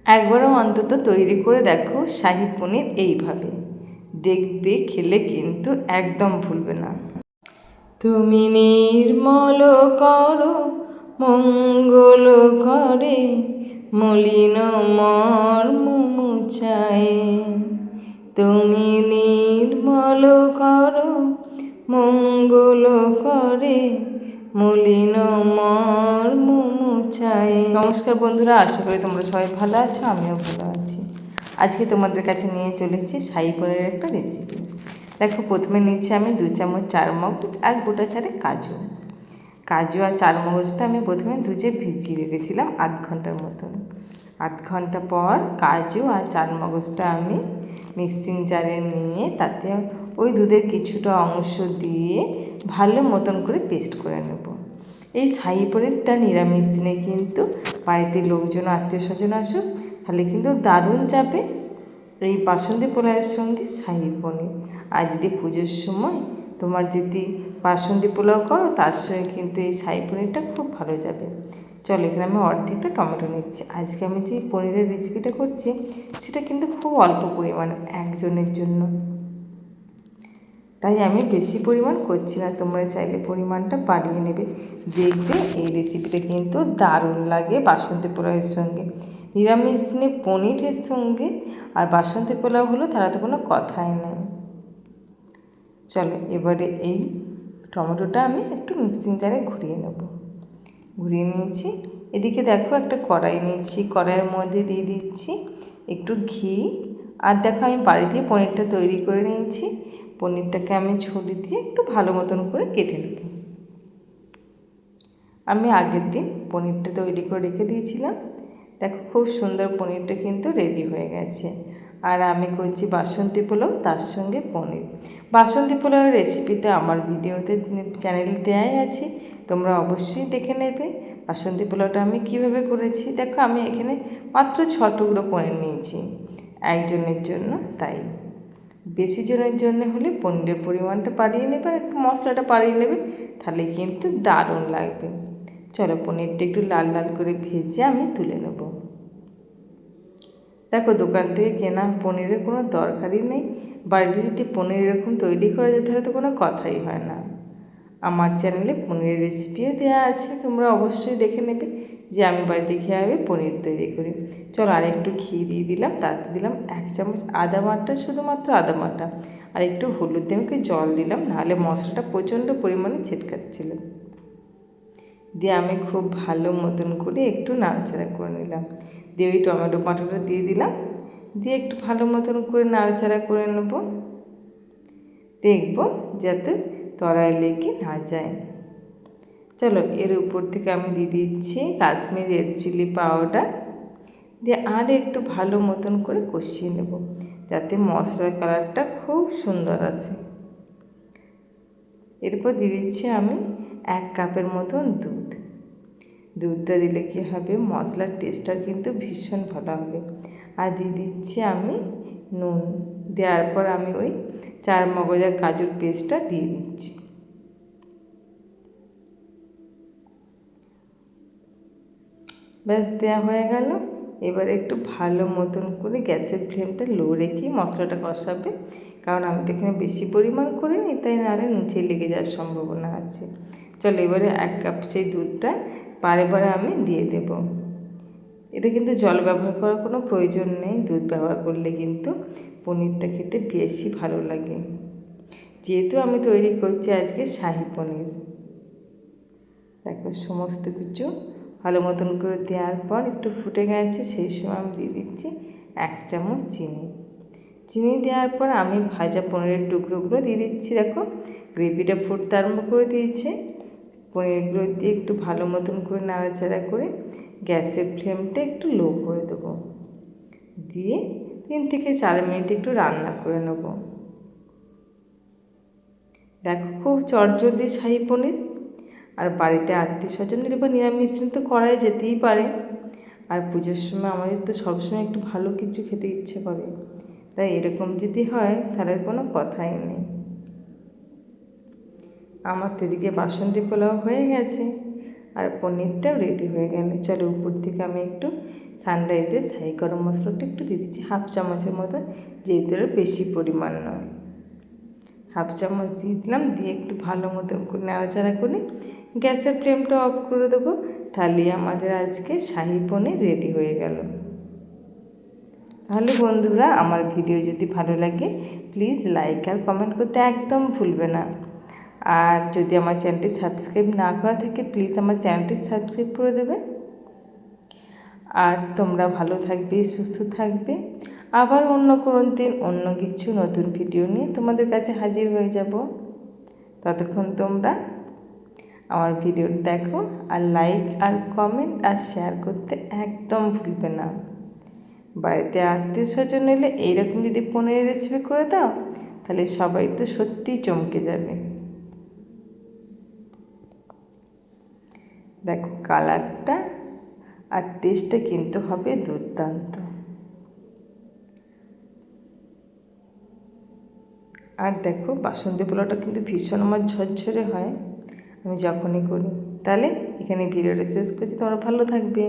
একবারও অন্তত তৈরি করে দেখো শাহী পনির এইভাবে, দেখবে খেলে কিন্তু একদম ভুলবে না। তুমি নির্মল করো মঙ্গল করে, মলিন মর্ম মুছায়। তুমি নির্মল করো মঙ্গল করে, মলিন মর্ম মুছায়। নমস্কার বন্ধুরা, আশা করি তোমরা সবাই ভালো আছো, আমিও ভালো আছি। আজকে তোমাদের কাছে নিয়ে চলে এসেছি শাহী পনিরের একটা রেসিপি। দেখো, প্রথমে নিচ্ছি আমি 2 চামচ চারমগজ আর গোটা চারেক কাজু। কাজু আর চারমগজটা আমি প্রথমে দুধে ভিজিয়ে রেখেছিলাম আধ ঘন্টার মতন। আধ ঘন্টা পর কাজু আর চারমগজটা আমি মিক্সিং জারে নিয়ে তাতে ওই দুধের কিছুটা অংশ দিয়ে ভালো মতন করে পেস্ট করে নেব। এই শাহী পনিরটা নিরামিষ দিনে কিন্তু বাড়িতে লোকজন আত্মীয় স্বজন আসুক, তাহলে কিন্তু দারুণ যাবে এই বাসন্তী পোলাওয়ের সঙ্গে শাহী পনির। আর যদি পুজোর সময় তোমার যদি বাসন্তী পোলাও করো, তার সঙ্গে কিন্তু এই শাহী পনিরটা খুব ভালো যাবে। চলো, এখানে আমি অর্ধেকটা টমেটো নিচ্ছি। আজকে আমি যে পনিরের রেসিপিটা করছি সেটা কিন্তু খুব অল্প পরিমাণে, একজনের জন্য, তাই আমি বেশি পরিমাণ করছি না। তোমরা চাইলে পরিমাণটা বাড়িয়ে নেবে, দেখবে এই রেসিপিটা কিন্তু দারুণ লাগে বাসন্তী পোলাওয়ের সঙ্গে। নিরামিষ দিনে পনিরের সঙ্গে আর বাসন্তী পোলাও হলো, তারা তো কোনো কথাই নেই। চলো, এবারে এই টমেটোটা আমি একটু মিক্সিং জারে ঘুরিয়ে নেব। ঘুরিয়ে নিয়েছি। এদিকে দেখো, একটা কড়াই নিয়েছি, কড়াইয়ের মধ্যে দিয়ে দিচ্ছি একটু ঘি। আর দেখো, আমি বাড়িতে পনিরটা তৈরি করে নিয়েছি। পনিরটাকে আমি ছুরি দিয়ে একটু ভালো মতন করে কেটে নেব। আমি আগের দিন পনিরটা তৈরি করে রেখে দিয়েছিলাম। দেখো, খুব সুন্দর পনিরটা কিন্তু রেডি হয়ে গেছে। আর আমি করছি বাসন্তী পোলাও, তার সঙ্গে পনির। বাসন্তী পোলাওয়ের রেসিপিতে আমার ভিডিওতে চ্যানেলে দেওয়াই আছে, তোমরা অবশ্যই দেখে নেবে বাসন্তী পোলাওটা আমি কীভাবে করেছি। দেখো, আমি এখানে মাত্র 6 টুকরো পনির নিয়েছি একজনের জন্য, তাই বেশি জনের জন্য হলে পনিরের পরিমাণটা বাড়িয়ে নেবে আর একটু মশলাটা বাড়িয়ে নেবে, তাহলে কিন্তু দারুণ লাগবে। চলো, পনিরটা একটু লাল লাল করে ভেজে আমি তুলে নেব। দেখো, দোকান থেকে কেনা পনিরের কোনো দরকারই নেই। বাড়িতে যদি পনির এরকম তৈরি করা যায়, তাহলে তো কোনো কথাই হয় না। আমার চ্যানেলে পনিরের রেসিপিও দেওয়া আছে, তোমরা অবশ্যই দেখে নেবে যে আমি বাড়িতে কীভাবে পনির তৈরি করি। চলো, আর একটু ঘি দিয়ে দিলাম, তাতে দিলাম 1 চামচ আদা বাটা, শুধুমাত্র আদা বাটা, আর একটু হলুদ দিয়ে একটু জল দিলাম, নাহলে মশলাটা প্রচণ্ড পরিমাণে ছিটকাচ্ছিল। দিয়ে আমি খুব ভালো মতন করে একটু নাড়াচাড়া করে নিলাম। দিয়ে ওই টমেটো বাটাটা দিয়ে দিলাম, দিয়ে একটু ভালো মতন করে নাড়াচাড়া করে নেব। দেখব যাতে তলায় লেগে না যায়। চলো, এর উপর থেকে আমি দিয়ে দিচ্ছি কাশ্মীরি রেড চিলি পাউডার, দিয়ে আর একটু ভালো মতন করে কষিয়ে নেব, যাতে মশলার কালারটা খুব সুন্দর আসে। এরপর দিয়ে দিচ্ছি আমি 1 কাপের মতন দুধ। দুধটা দিলে কী হবে, মশলার টেস্টটা কিন্তু ভীষণ ভালো হবে। আর দিয়ে দিচ্ছি আমি নুন। দেওয়ার পর আমি ওই চারমগজ আর কাজুর পেস্টটা দিয়ে দিচ্ছি। ব্যাস, দেওয়া হয়ে গেল। এবার একটু ভালো মতন করে গ্যাসের ফ্লেমটা লো রেখেই মশলাটা কষাবে, কারণ আমি তো এখানে বেশি পরিমাণ করিনি, তাই নাহলে নিচে লেগে যাওয়ার সম্ভাবনা আছে। চলো, এবারে 1 কাপ সেই দুধটা বারে বারে আমি দিয়ে দেব। এটা কিন্তু জল ব্যবহার করার কোনো প্রয়োজন নেই, দুধ ব্যবহার করলে কিন্তু পনিরটা খেতে বেশি ভালো লাগে। যেহেতু আমি তৈরি করছি আজকে শাহী পনির। দেখো, সমস্ত কিছু ভালো মতন করে দেওয়ার পর একটু ফুটে গেছে, সেই সময় আমি দিয়ে দিচ্ছি 1 চামচ চিনি। চিনি দেওয়ার পর আমি ভাজা পনিরের টুকরোগুলো দিয়ে দিচ্ছি। দেখো, গ্রেভিটা ফুটতে আরম্ভ করে দিয়েছে। পনিরগুলো দিয়ে একটু ভালো মতন করে নাড়াচাড়া করে গ্যাসের ফ্লেমটা একটু লো করে দেবো, দিয়ে 3 থেকে 4 মিনিট একটু রান্না করে নেব। দেখো, খুব চটজলদি শাহী পনির। আর বাড়িতে আত্মীয় স্বজনের বা নিরামিষ তো করাই যেতেই পারে। আর পুজোর সময় আমাদের তো সবসময় একটু ভালো কিছু খেতে ইচ্ছে করে, তাই এরকম যদি হয় তাহলে কোনো কথাই নেই। আমার তো এদিকে বাসন্তী পোলাও হয়ে গেছে আর পনিরটাও রেডি হয়ে গেল। চলো, উপর থেকে আমি একটু সানরাইজের শাহি গরম মশলাটা একটু দিয়ে দিচ্ছি, 1/2 চামচের মতো, যেহেতু এর বেশি পরিমাণ নয়। 1/2 চামচ দিয়ে দিলাম, দিয়ে একটু ভালো মতো করে নাড়াচাড়া করে গ্যাসের ফ্লেমটা অফ করে দেবো। তাহলে আমাদের আজকে শাহি পনির রেডি হয়ে গেল। তাহলে বন্ধুরা, আমার ভিডিও যদি ভালো লাগে প্লিজ লাইক আর কমেন্ট করতে একদম ভুলবে না। আর যদি আমার চ্যানেলটি সাবস্ক্রাইব না করা থাকে প্লিজ আমার চ্যানেলটি সাবস্ক্রাইব করে দেবে। আর তোমরা ভালো থাকবে, সুস্থ থাকবে। আবার অন্য কোনো দিন অন্য কিছু নতুন ভিডিও নিয়ে তোমাদের কাছে হাজির হয়ে যাব। ততক্ষণ তোমরা আমার ভিডিও দেখো আর লাইক আর কমেন্ট আর শেয়ার করতে একদম ভুলবে না। বাড়িতে আত্মীয় স্বজন এলে এইরকম যদি পনিরের রেসিপি করে দাও তাহলে সবাই তো সত্যিই চমকে যাবে। দেখো কালারটা আর টেস্টটা কিন্তু হবে দুর্দান্ত। আর দেখো বাসন্তী পোলাওটা কিন্তু ভীষণ আমার ঝরঝরে হয় আমি যখনই করি। তাহলে এখানে ভিডিওটা শেষ করছি, তোমরা ভালো থাকবে।